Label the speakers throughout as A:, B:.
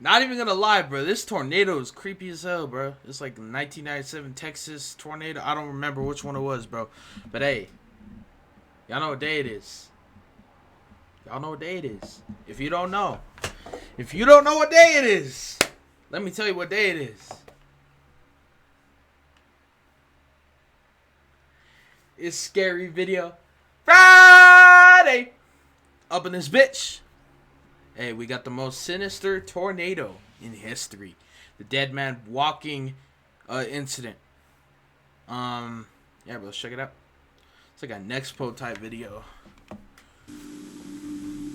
A: Not even gonna lie, bro. This tornado is creepy as hell, bro. It's like a 1997 Texas tornado. I don't remember which one it was, bro. But hey, y'all know what day it is. Y'all know what day it is. If you don't know what day it is, let me tell you what day it is. It's Scary Video Friday. Up in this bitch. Hey, we got the most sinister tornado in history. The dead man walking incident. Yeah, bro, let's check it out. It's like a Nexpo type video.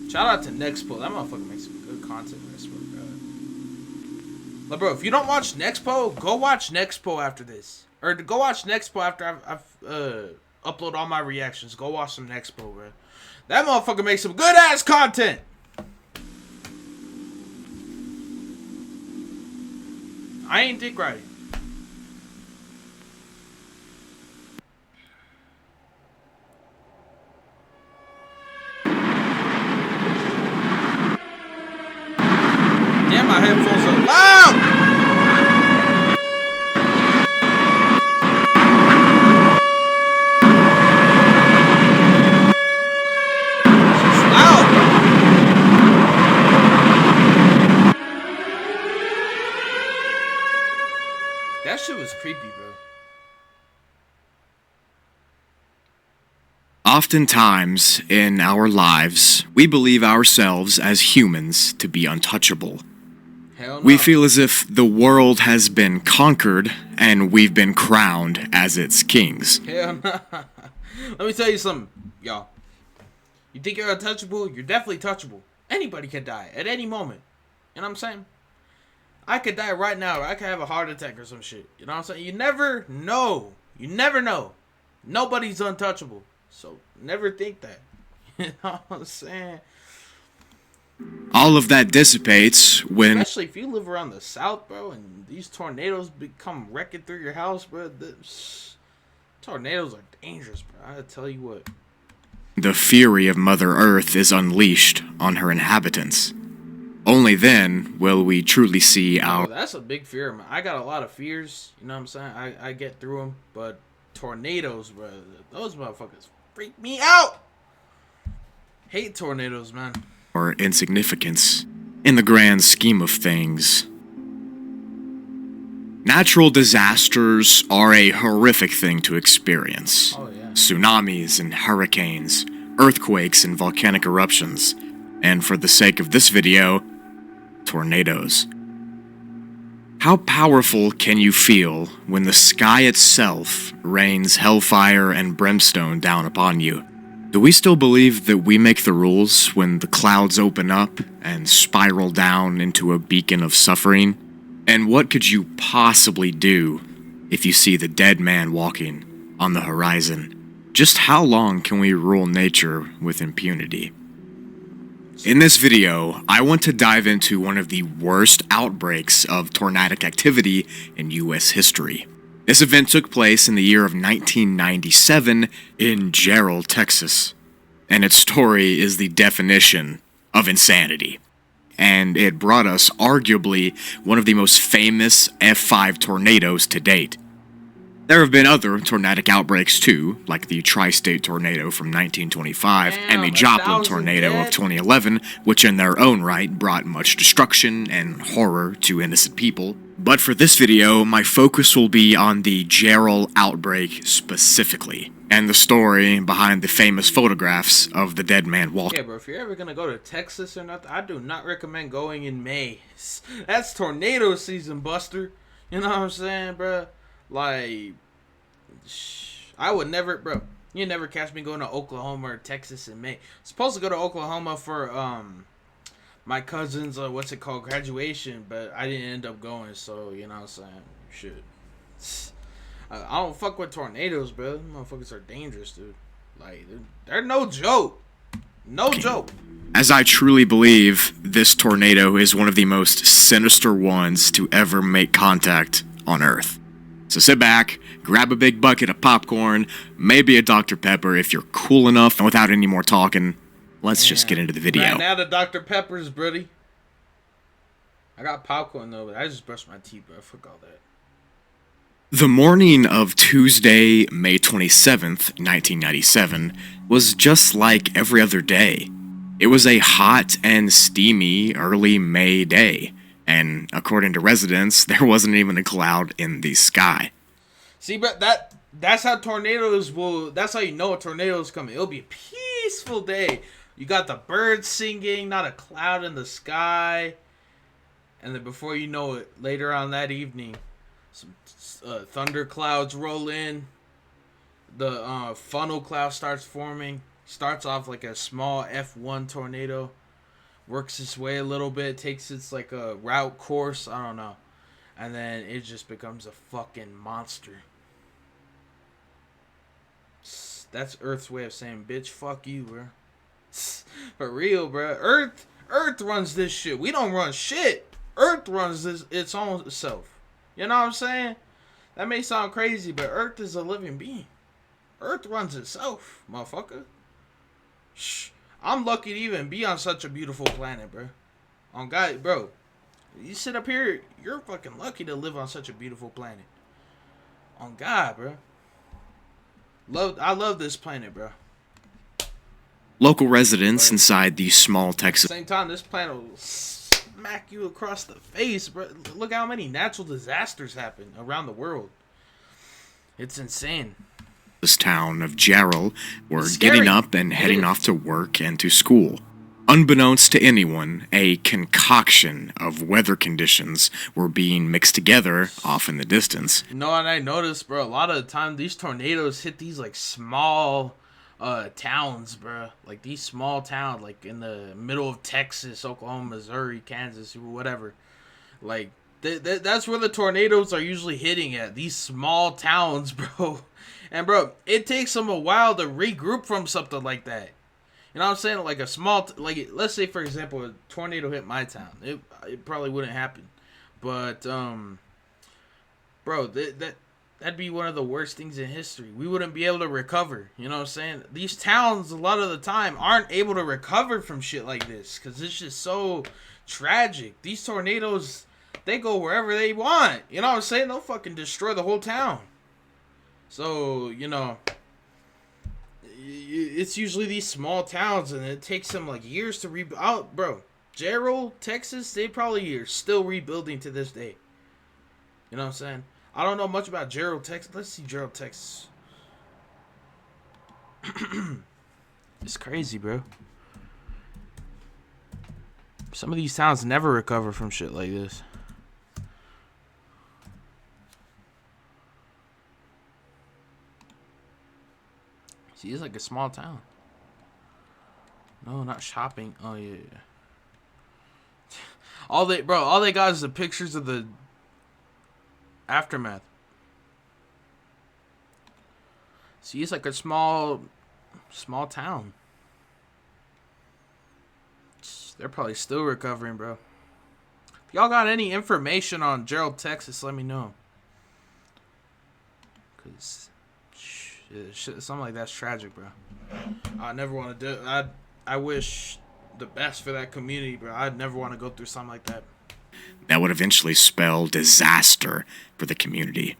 A: Shout out to Nexpo. That motherfucker makes some good content. I swear to God. But bro, if you don't watch Nexpo, go watch Nexpo after this. Or go watch Nexpo after I've upload all my reactions. Go watch some Nexpo, bro. That motherfucker makes some good ass content. I ain't dick riding. Damn, my headphones are loud! It's loud! That shit was creepy, bro.
B: Oftentimes in our lives, we believe ourselves as humans to be untouchable.
A: Hell no.
B: We feel as if the world has been conquered and we've been crowned as its kings.
A: Hell no. Let me tell you something, y'all. You think you're untouchable? You're definitely touchable. Anybody can die at any moment. You know what I'm saying? I could die right now, or I could have a heart attack or some shit. You know what I'm saying? You never know. You never know. Nobody's untouchable. So never think that. You know what I'm saying?
B: All of that dissipates when...
A: Especially if you live around the South, bro, and these tornadoes become wrecking through your house, bro. Tornadoes are dangerous, bro. I gotta tell you what.
B: The fury of Mother Earth is unleashed on her inhabitants. Only then will we truly see our...
A: That's a big fear, man. I got a lot of fears, you know what I'm saying? I get through them, but tornadoes, bro, those motherfuckers freak me out. Hate tornadoes, man.
B: Or insignificance in the grand scheme of things. Natural disasters are a horrific thing to experience.
A: Oh, yeah.
B: Tsunamis and hurricanes, earthquakes and volcanic eruptions, and for the sake of this video, tornadoes. How powerful can you feel when the sky itself rains hellfire and brimstone down upon you? Do we still believe that we make the rules when the clouds open up and spiral down into a beacon of suffering? And what could you possibly do if you see the dead man walking on the horizon? Just how long can we rule nature with impunity? In this video, I want to dive into one of the worst outbreaks of tornadic activity in U.S. history. This event took place in the year of 1997 in Gerald, Texas, and its story is the definition of insanity. And it brought us arguably one of the most famous F5 tornadoes to date. There have been other tornadic outbreaks too, like the Tri-State tornado from 1925 and the Joplin tornado of 2011, which in their own right brought much destruction and horror to innocent people. But for this video, my focus will be on the Gerald outbreak specifically, and the story behind the famous photographs of the dead man walking.
A: Yeah, bro, if you're ever gonna go to Texas or nothing, I do not recommend going in May. That's tornado season, Buster. You know what I'm saying, bro? Like, I would never, bro. You never catch me going to Oklahoma or Texas in May. Supposed to go to Oklahoma for my cousin's graduation, but I didn't end up going. So you know what I'm saying, shit. I don't fuck with tornadoes, bro. Them motherfuckers are dangerous, dude. Like they're no joke. No joke.
B: As I truly believe this tornado is one of the most sinister ones to ever make contact on Earth. So sit back, grab a big bucket of popcorn, maybe a Dr. Pepper if you're cool enough, and without any more talking, let's just get into the video.
A: Right now the Dr. Peppers, buddy. I got popcorn though, but I just brushed my teeth, bro. Fuck all that.
B: The morning of Tuesday, May 27th, 1997, was just like every other day. It was a hot and steamy early May day, and according to residents, there wasn't even a cloud in the sky.
A: See, but that's how tornadoes will. That's how you know a tornado is coming. It'll be a peaceful day. You got the birds singing, not a cloud in the sky, and then before you know it, later on that evening, some thunder clouds roll in. The funnel cloud starts forming. Starts off like a small F1 tornado, works its way a little bit, takes its like a route course, I don't know, and then it just becomes a fucking monster. That's Earth's way of saying, bitch, fuck you, bro. For real, bro. Earth runs this shit. We don't run shit. Earth runs its own self. You know what I'm saying? That may sound crazy, but Earth is a living being. Earth runs itself, motherfucker. Shh. I'm lucky to even be on such a beautiful planet, bro. On God, bro. You sit up here, you're fucking lucky to live on such a beautiful planet. On God, bro. I love this planet, bro.
B: Local residents inside the small Texas...
A: At the same time, this planet will smack you across the face, bro. Look how many natural disasters happen around the world. It's insane.
B: This town of Jarrell were getting up and heading off to work and to school. Unbeknownst to anyone, a concoction of weather conditions were being mixed together off in the distance.
A: You know, and I noticed, bro, a lot of the time these tornadoes hit these like small towns, bro. Like these small towns, like in the middle of Texas, Oklahoma, Missouri, Kansas, or whatever. Like that's where the tornadoes are usually hitting at. These small towns, bro. And bro, it takes them a while to regroup from something like that. You know what I'm saying? Like a small, like let's say for example, a tornado hit my town. It probably wouldn't happen, but bro, that'd be one of the worst things in history. We wouldn't be able to recover. You know what I'm saying? These towns a lot of the time aren't able to recover from shit like this because it's just so tragic. These tornadoes, they go wherever they want. You know what I'm saying? They'll fucking destroy the whole town. So, you know, it's usually these small towns, and it takes them like years to rebuild. Oh, bro, Jarrell, Texas, they probably are still rebuilding to this day. You know what I'm saying? I don't know much about Jarrell, Texas. Let's see Jarrell, Texas. It's crazy, bro. Some of these towns never recover from shit like this. See, it's like a small town. No, not shopping. Oh yeah. All they got is the pictures of the aftermath. See, it's like a small town. They're probably still recovering, bro. If y'all got any information on Jarrell, Texas, let me know. Cause something like that's tragic, bro. I never want to do. I wish the best for that community, bro. I'd never want to go through something like that.
B: That would eventually spell disaster for the community.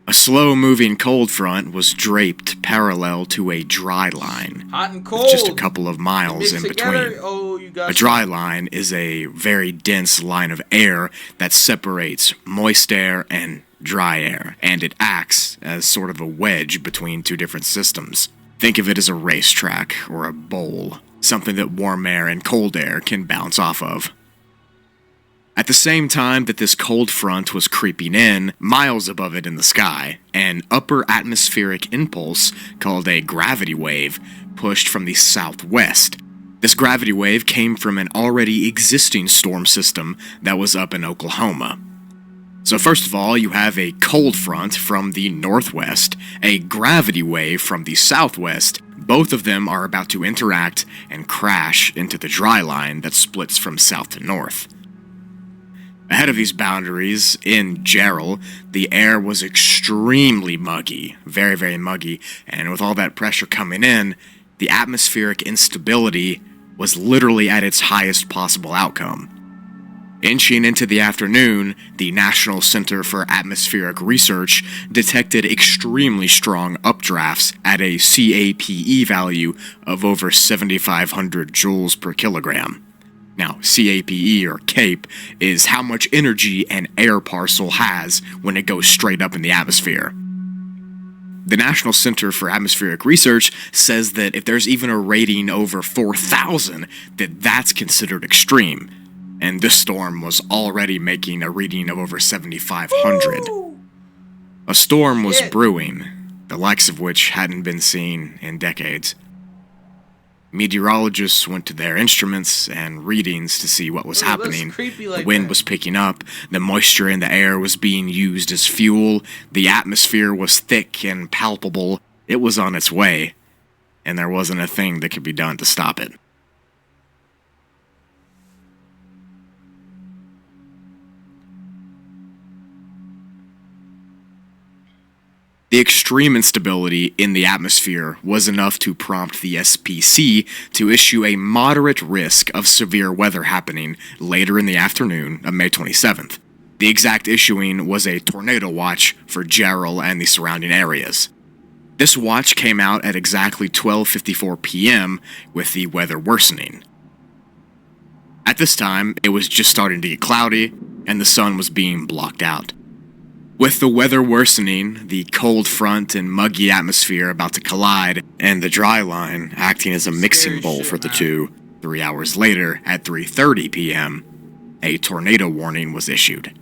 B: A slow-moving cold front was draped parallel to a dry line.
A: Hot and cold.
B: With just a couple of miles in
A: together.
B: between.
A: Oh, you got
B: a dry line is a very dense line of air that separates moist air and dry air, and it acts as sort of a wedge between two different systems. Think of it as a racetrack or a bowl, something that warm air and cold air can bounce off of. At the same time that this cold front was creeping in, miles above it in the sky, an upper atmospheric impulse called a gravity wave pushed from the southwest. This gravity wave came from an already existing storm system that was up in Oklahoma. So first of all, you have a cold front from the northwest, a gravity wave from the southwest. Both of them are about to interact and crash into the dry line that splits from south to north. Ahead of these boundaries, in Jarrell, the air was extremely muggy, very, very muggy, and with all that pressure coming in, the atmospheric instability was literally at its highest possible outcome. Inching into the afternoon, the National Center for Atmospheric Research detected extremely strong updrafts at a CAPE value of over 7,500 joules per kilogram. Now, CAPE, or CAPE, is how much energy an air parcel has when it goes straight up in the atmosphere. The National Center for Atmospheric Research says that if there's even a rating over 4,000, that's considered extreme. And this storm was already making a reading of over 7,500.
A: Woo!
B: A storm was
A: Shit.
B: brewing, the likes of which hadn't been seen in decades. Meteorologists went to their instruments and readings to see what was
A: That's
B: happening.
A: creepy like
B: The wind
A: that.
B: was picking up, the moisture in the air was being used as fuel, the atmosphere was thick and palpable, it was on its way, and there wasn't a thing that could be done to stop it. The extreme instability in the atmosphere was enough to prompt the SPC to issue a moderate risk of severe weather happening later in the afternoon of May 27th. The exact issuing was a tornado watch for Jarrell and the surrounding areas. This watch came out at exactly 12:54 p.m. with the weather worsening. At this time, it was just starting to get cloudy and the sun was being blocked out. With the weather worsening, the cold front and muggy atmosphere about to collide, and the dry line acting as a mixing bowl for the two, 3 hours later, at 3:30 p.m., a tornado warning was issued.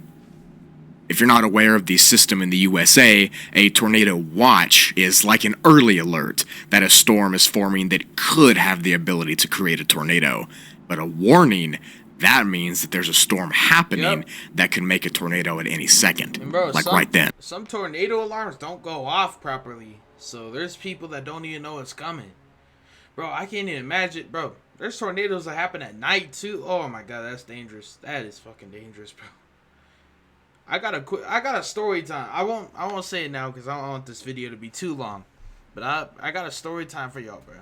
B: If you're not aware of the system in the USA, a tornado watch is like an early alert that a storm is forming that could have the ability to create a tornado. But a warning, that means that there's a storm happening that can make a tornado at any second.
A: And bro,
B: like right then.
A: Some tornado alarms don't go off properly. So there's people that don't even know it's coming. Bro, I can't even imagine. Bro, there's tornadoes that happen at night too. Oh my god, that's dangerous. That is fucking dangerous, bro. I got a story time. I won't say it now because I don't want this video to be too long. But I got a story time for y'all, bro.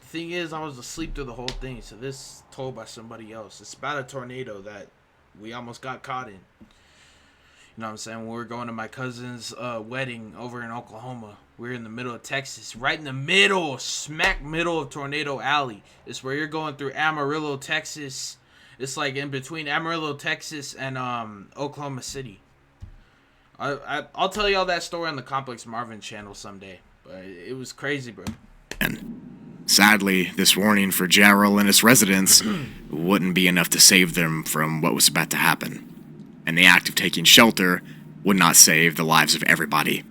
A: The thing is, I was asleep through the whole thing, so this is told by somebody else. It's about a tornado that we almost got caught in. You know what I'm saying? When we were going to my cousin's wedding over in Oklahoma. We were in the middle of Texas. Right in the middle, smack middle of Tornado Alley. It's where you're going through Amarillo, Texas. It's like in between Amarillo, Texas and Oklahoma City. I'll tell y'all that story on the Complex Marvin channel someday. But it was crazy, bro.
B: Sadly, this warning for Jarrell and his residents wouldn't be enough to save them from what was about to happen. And the act of taking shelter would not save the lives of everybody.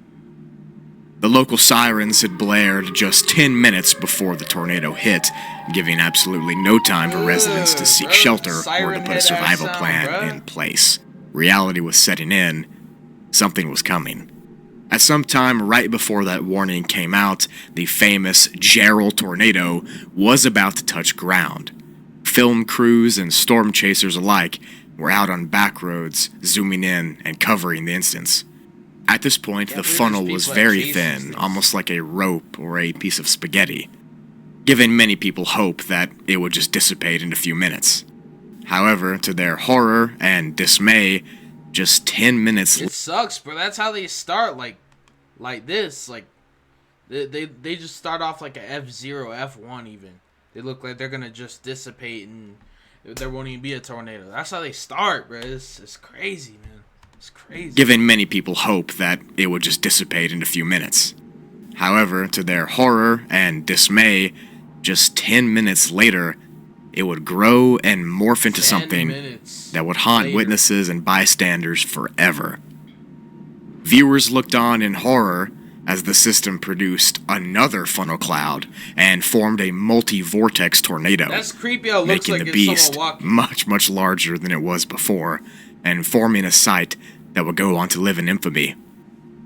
B: The local sirens had blared just 10 minutes before the tornado hit, giving absolutely no time for residents to seek shelter or to put a survival plan in place. Reality was setting in. Something was coming. At some time right before that warning came out, the famous Jarrell tornado was about to touch ground. Film crews and storm chasers alike were out on back roads, zooming in and covering the instance. At this point, the funnel was very thin, almost like a rope or a piece of spaghetti, giving many people hope that it would just dissipate in a few minutes. However, to their horror and dismay, just 10 minutes
A: It sucks, bro. That's how they start, like this. Like, they just start off like a F0, F1 even. They look like they're gonna just dissipate and there won't even be a tornado. That's how they start, bro. It's crazy, man. It's crazy.
B: Giving many people hope that it would just dissipate in a few minutes. However, to their horror and dismay, just 10 minutes later, it would grow and morph into something that would haunt witnesses and bystanders forever. Viewers looked on in horror as the system produced another funnel cloud and formed a multi-vortex tornado.
A: That's creepy how it looks
B: making
A: like
B: the
A: it's
B: beast
A: someone walking.
B: much, much larger than it was before, and forming a sight that would go on to live in infamy.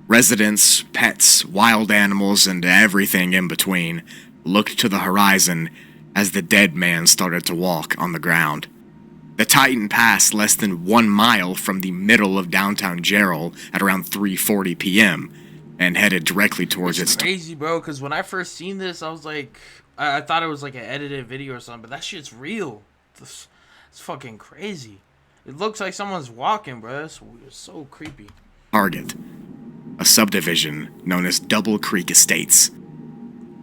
B: Residents, pets, wild animals, and everything in between looked to the horizon as the dead man started to walk on the ground. The Titan passed less than 1 mile from the middle of downtown Jarrell at around 3:40 p.m. and headed directly towards its
A: crazy, bro, because when I first seen this, I was like, I thought it was like an edited video or something, but that shit's real. It's fucking crazy. It looks like someone's walking, bro. It's so creepy.
B: Target, a subdivision known as Double Creek Estates.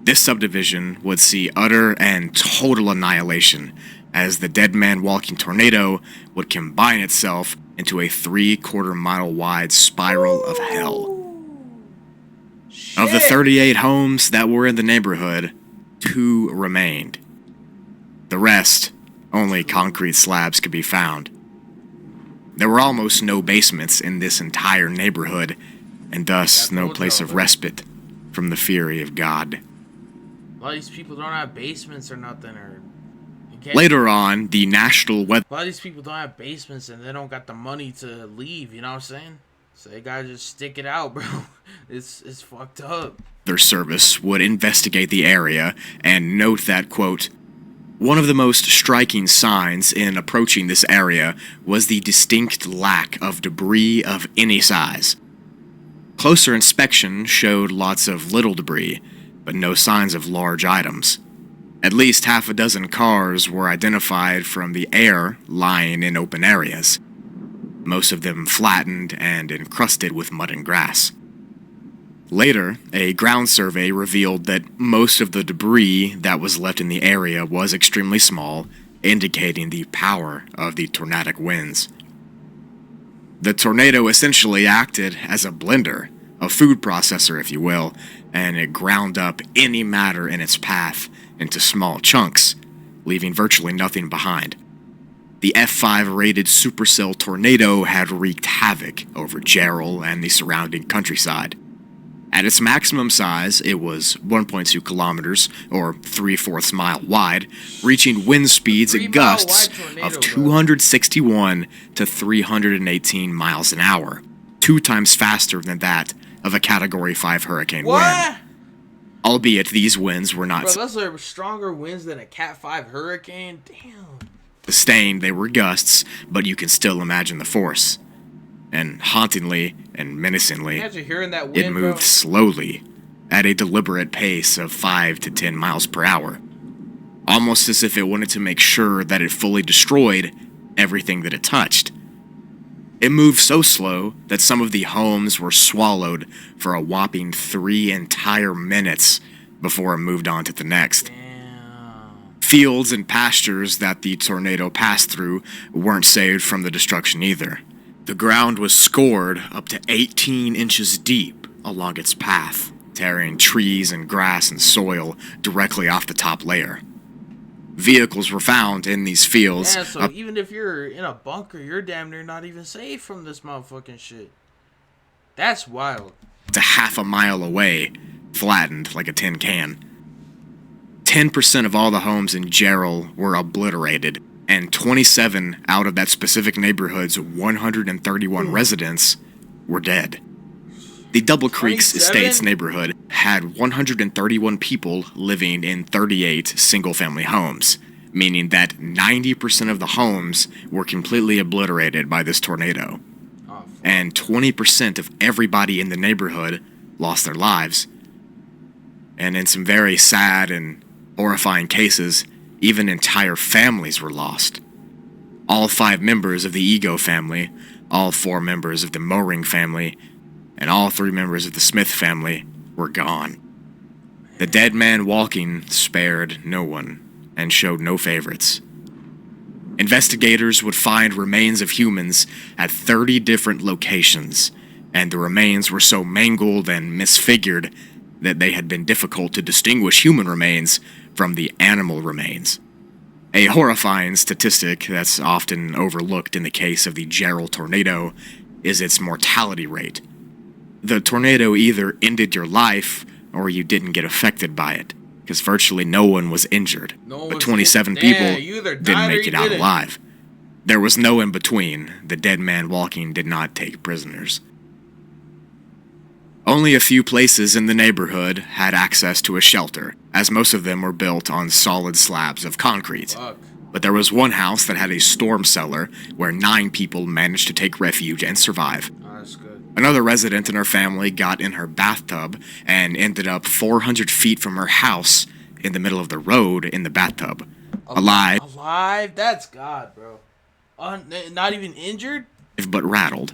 B: This subdivision would see utter and total annihilation as the Dead Man Walking tornado would combine itself into a 3/4 mile wide spiral of hell.
A: Shit.
B: Of the 38 homes that were in the neighborhood, 2 remained. The rest, only concrete slabs could be found. There were almost no basements in this entire neighborhood, and thus no place of respite from the fury of God.
A: A lot of these people don't have basements or nothing, or
B: later on, the National Weather...
A: A lot of these people don't have basements and they don't got the money to leave, you know what I'm saying? So they gotta just stick it out, bro. It's fucked up.
B: Their service would investigate the area and note that, quote, one of the most striking signs in approaching this area was the distinct lack of debris of any size. Closer inspection showed lots of little debris, but no signs of large items. At least half a dozen cars were identified from the air lying in open areas, most of them flattened and encrusted with mud and grass. Later, a ground survey revealed that most of the debris that was left in the area was extremely small, indicating the power of the tornadic winds. The tornado essentially acted as a blender, a food processor if you will, and it ground up any matter in its path into small chunks, leaving virtually nothing behind. The F5 rated supercell tornado had wreaked havoc over Jarrell and the surrounding countryside. At its maximum size, it was 1.2 kilometers, or 3/4 mile wide, reaching wind speeds at gusts of 261 to 318 miles an hour, 2 times faster than that of a Category 5 hurricane wind. Albeit these winds were not...
A: Bro, those are stronger winds than a Cat 5 hurricane? Damn.
B: Sustained, they were gusts, but you can still imagine the force. And hauntingly and menacingly,
A: Imagine hearing that wind,
B: it moved slowly, at a deliberate pace of 5 to 10 miles per hour, almost as if it wanted to make sure that it fully destroyed everything that it touched. It moved so slow that some of the homes were swallowed for a whopping 3 entire minutes before it moved on to the next.
A: Damn.
B: Fields and pastures that the tornado passed through weren't saved from the destruction either. The ground was scored up to 18 inches deep along its path, tearing trees and grass and soil directly off the top layer. Vehicles were found in these fields.
A: Yeah, so even if you're in a bunker, you're damn near not even safe from this motherfucking shit. That's wild.
B: To half a mile away, flattened like a tin can. 10% of all the homes in Jarrell were obliterated, and 27 out of that specific neighborhood's 131 residents were dead. The Double Creeks
A: 27?
B: Estates neighborhood had 131 people living in 38 single-family homes, meaning that 90% of the homes were completely obliterated by this tornado.
A: Oh,
B: And 20% of everybody in the neighborhood lost their lives. And in some very sad and horrifying cases, even entire families were lost. All 5 members of the Ego family, all 4 members of the Moring family, and all 3 members of the Smith family were gone. The Dead Man Walking spared no one and showed no favorites. Investigators would find remains of humans at 30 different locations, and the remains were so mangled and misfigured that they had been difficult to distinguish human remains from the animal remains. A horrifying statistic that's often overlooked in the case of the Jarrell tornado is its mortality rate. The tornado either ended your life or you didn't get affected by it, because virtually no one was injured, but 27 people didn't make it out alive. There was no in between. The Dead Man Walking did not take prisoners. Only a few places in the neighborhood had access to a shelter, as most of them were built on solid slabs of concrete.
A: fuck.
B: But there was one house that had a storm cellar where 9 people managed to take refuge and survive.
A: Oh, that's good.
B: Another resident in her family got in her bathtub and ended up 400 feet from her house in the middle of the road in the bathtub. Alive.
A: Alive? That's God, bro. Not even injured?
B: but rattled.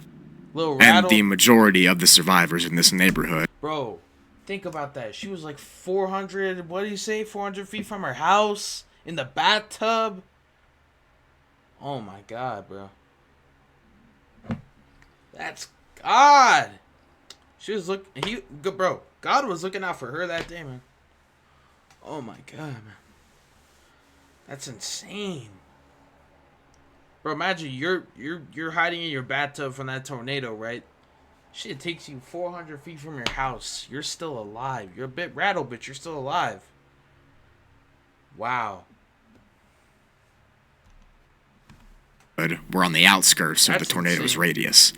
A: Little
B: And
A: rattle?
B: the majority of the survivors in this neighborhood.
A: Bro, think about that. She was like 400, what do you say, 400 feet from her house? In the bathtub? Oh my god, bro. That's God. She was bro, God was looking out for her that day, man. Oh my god, man. That's insane. Bro, imagine you're hiding in your bathtub from that tornado, right? Shit takes you 400 feet from your house. You're still alive. You're a bit rattled, but you're still alive. Wow.
B: Were on the outskirts of
A: That's
B: the tornado's
A: insane.
B: radius.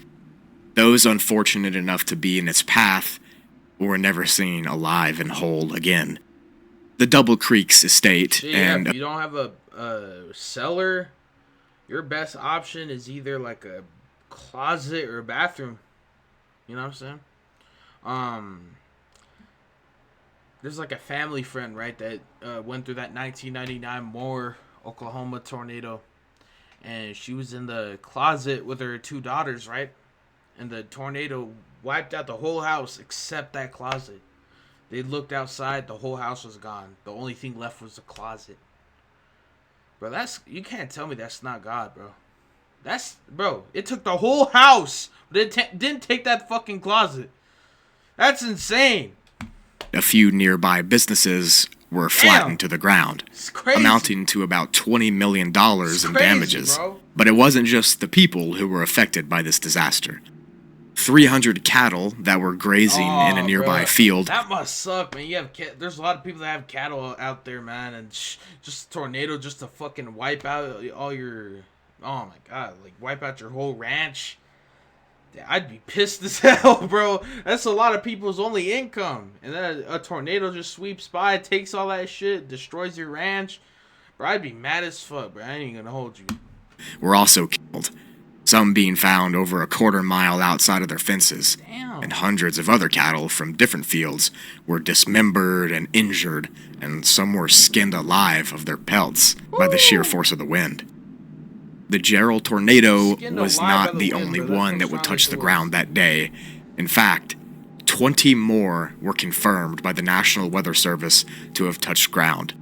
B: Those unfortunate enough to be in its path were never seen alive and whole again. The Double Creeks estate
A: Yeah,
B: and
A: if you don't have a cellar, your best option is either like a closet or a bathroom. You know what I'm saying? There's like a family friend, right, that went through that 1999 Moore, Oklahoma tornado, and she was in the closet with her two daughters, right? And the tornado wiped out the whole house except that closet. They looked outside, the whole house was gone. The only thing left was the closet. Bro, you can't tell me that's not God, bro. Bro, it took the whole house, but it didn't take that fucking closet. That's insane.
B: a few nearby businesses were flattened to the ground,
A: It's crazy.
B: amounting to about $20 million in
A: crazy,
B: damages.
A: bro.
B: But it wasn't just the people who were affected by this disaster. 300 cattle that were grazing in a nearby
A: bruh.
B: field.
A: That must suck, man. There's a lot of people that have cattle out there, man, and just a tornado just to fucking wipe out all your. Oh my god, like wipe out your whole ranch. I'd be pissed as hell, bro. That's a lot of people's only income, and then a tornado just sweeps by, takes all that shit, destroys your ranch. Bro, I'd be mad as fuck, bro. I ain't gonna hold you.
B: Were also killed, some being found over a quarter-mile outside of their fences.
A: Damn.
B: And hundreds of other cattle from different fields were dismembered and injured, and some were skinned alive of their pelts by the sheer force of the wind. The Gerald tornado
A: Skinned
B: was
A: alive by
B: not
A: the
B: the
A: wind,
B: only
A: bro. That's
B: one
A: how
B: that would
A: strong
B: touch
A: it
B: the
A: was.
B: ground that day. In fact, 20 more were confirmed by the National Weather Service to have touched ground.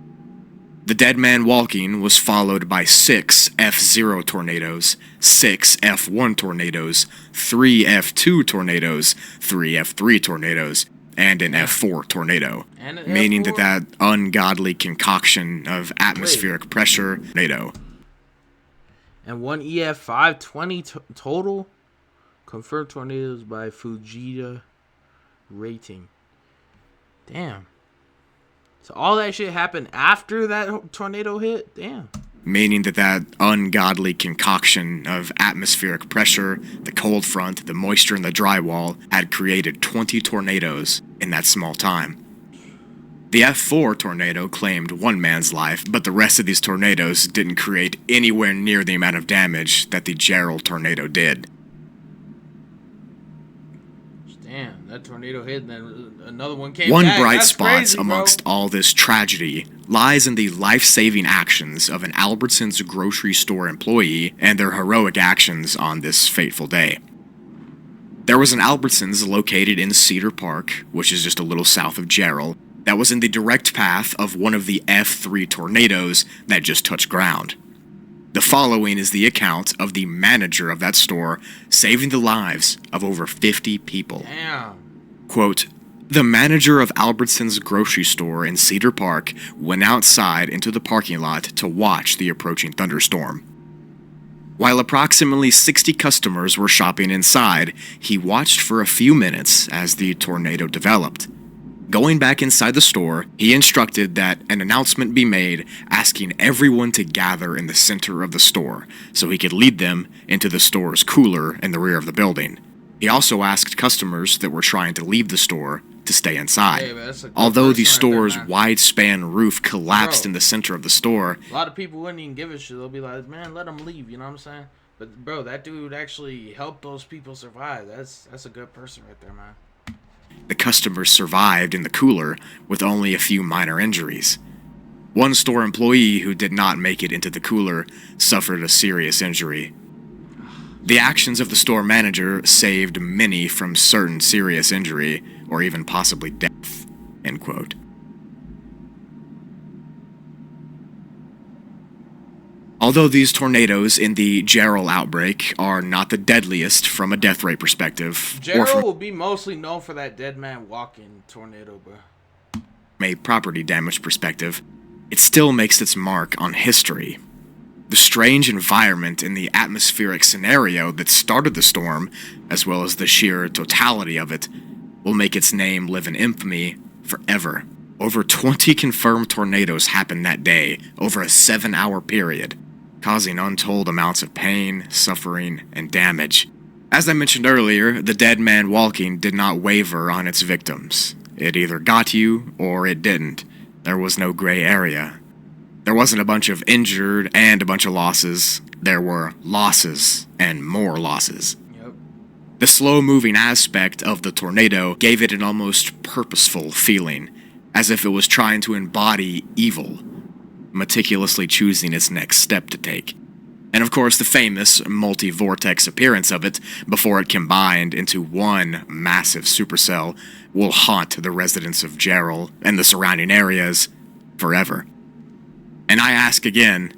B: The dead man walking was followed by 6 F0 tornadoes, 6 F1 tornadoes, 3 F2 tornadoes, 3 F3 tornadoes, and an F4 tornado,
A: And an
B: meaning
A: F4?
B: that ungodly concoction of atmospheric pressure tornado.
A: And one EF 520 total. Confirmed tornadoes by Fujita rating. Damn. So all that shit happened after that tornado hit? Damn.
B: Meaning that ungodly concoction of atmospheric pressure, the cold front, the moisture in the drywall, had created 20 tornadoes in that small time. The F4 tornado claimed one man's life, but the rest of these tornadoes didn't create anywhere near the amount of damage that the Gerald tornado did.
A: Damn, that tornado hit and then another one came
B: One
A: back.
B: bright
A: That's
B: spot
A: crazy, bro.
B: amongst all this tragedy lies in the life-saving actions of an Albertsons grocery store employee and their heroic actions on this fateful day. There was an Albertsons located in Cedar Park, which is just a little south of Gerald, that was in the direct path of one of the F3 tornadoes that just touched ground. The following is the account of the manager of that store saving the lives of over 50 people.
A: Damn.
B: Quote, "The manager of Albertsons grocery store in Cedar Park went outside into the parking lot to watch the approaching thunderstorm. While approximately 60 customers were shopping inside, he watched for a few minutes as the tornado developed. Going back inside the store, he instructed that an announcement be made asking everyone to gather in the center of the store so he could lead them into the store's cooler in the rear of the building. He also asked customers that were trying to leave the store to stay inside.
A: Hey, man, that's a good
B: Although the
A: person right there,
B: store's
A: man.
B: wide-span roof collapsed
A: Bro.
B: in the center of the store,
A: A lot of people wouldn't even give a shit. They'll be like, man, let them leave. You know what I'm saying? But, bro, that dude actually helped those people survive. That's a good person right there, man.
B: the customers survived in the cooler with only a few minor injuries. One store employee who did not make it into the cooler suffered a serious injury. The actions of the store manager saved many from certain serious injury, or even possibly death, end quote. Although these tornadoes in the Gerald outbreak are not the deadliest from a death rate perspective,
A: Gerald will be mostly known for that dead man walking tornado, bro.
B: From a property damage perspective, it still makes its mark on history. The strange environment in the atmospheric scenario that started the storm, as well as the sheer totality of it, will make its name live in infamy forever. Over 20 confirmed tornadoes happened that day, over a 7-hour period, causing untold amounts of pain, suffering, and damage. As I mentioned earlier, the dead man walking did not waver on its victims. It either got you, or it didn't. There was no gray area. There wasn't a bunch of injured and a bunch of losses. There were losses and more losses.
A: Yep.
B: The slow-moving aspect of the tornado gave it an almost purposeful feeling, as if it was trying to embody evil, meticulously choosing its next step to take. And of course, the famous multi-vortex appearance of it before it combined into one massive supercell will haunt the residents of Gerald and the surrounding areas forever. And I ask again,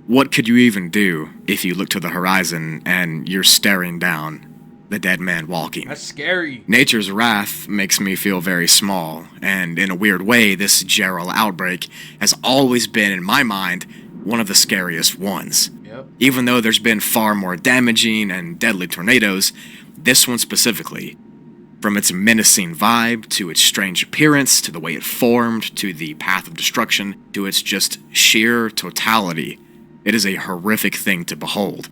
B: what could you even do if you look to the horizon and you're staring down the dead man walking?
A: That's scary.
B: Nature's wrath makes me feel very small, and in a weird way, this Gerald outbreak has always been, in my mind, one of the scariest ones.
A: Yep.
B: Even though there's been far more damaging and deadly tornadoes, this one specifically, from its menacing vibe, to its strange appearance, to the way it formed, to the path of destruction, to its just sheer totality, it is a horrific thing to behold.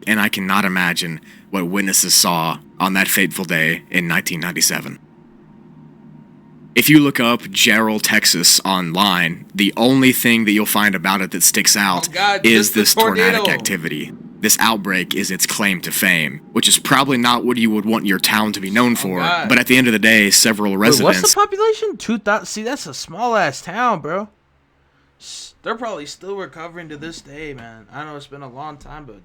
B: And I cannot imagine what witnesses saw on that fateful day in 1997. If you look up Gerald, Texas online, the only thing that you'll find about it that sticks out is this tornadic activity. This outbreak is its claim to fame, which is probably not what you would want your town to be known for, but at the end of the day, several residents...
A: What's the population? 2,000? See, that's a small-ass town, bro. They're probably still recovering to this day, man. I know it's been a long time, but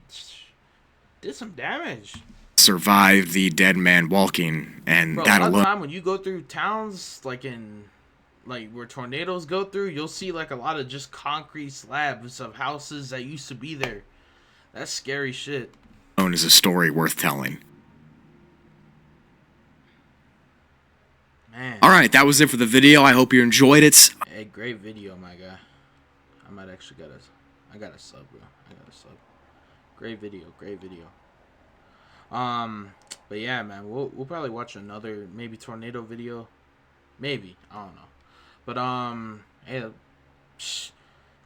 A: did some damage.
B: Survived the dead man walking, and
A: bro,
B: that
A: a lot
B: alone...
A: of time when you go through towns, like where tornadoes go through, you'll see like a lot of just concrete slabs of houses that used to be there. That's scary shit.
B: Is a story worth telling.
A: Man.
B: Alright, that was it for the video. I hope you enjoyed it.
A: Hey, great video, my guy. I might actually I got a sub, bro. I got a sub. Great video, great video. But yeah, man, we'll probably watch another maybe tornado video. Maybe, I don't know. But hey,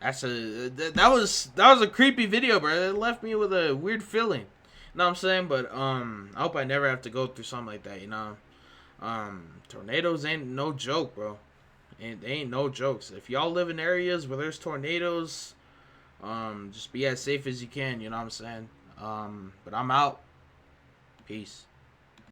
A: that was a creepy video, bro. It left me with a weird feeling. You know what I'm saying? But I hope I never have to go through something like that, you know. Tornadoes ain't no joke, bro. They ain't no jokes. If y'all live in areas where there's tornadoes, just be as safe as you can, you know what I'm saying? But I'm out. Peace.